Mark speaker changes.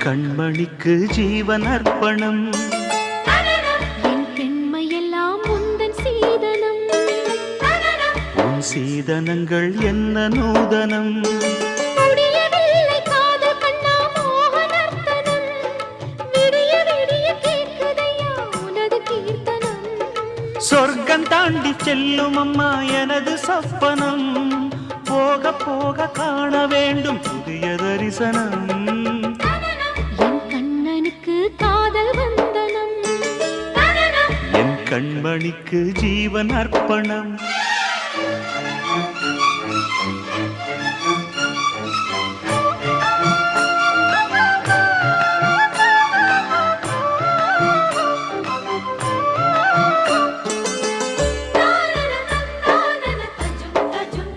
Speaker 1: கண்மணிக்கு ஜீவன் அர்ப்பணம்.
Speaker 2: என் பெண்மையெல்லாம் உந்தன் சீதனம்.
Speaker 1: உன் சீதனங்கள் என்ன நூதனம்.
Speaker 2: முடியவில்லை காதல் கண்ணா மோகனர்த்தனம். விடிய விடிய கேட்குதையா உனது கீர்த்தனம்.
Speaker 1: சொர்க்கம் தாண்டி செல்லும் அம்மா எனது சொப்பனம். போக போக காண வேண்டும் புதிய தரிசனம்.
Speaker 2: என் கண்ணனுக்கு காதல் வந்தனம்.
Speaker 1: என் கண்மணிக்கு ஜீவன் அர்ப்பணம்.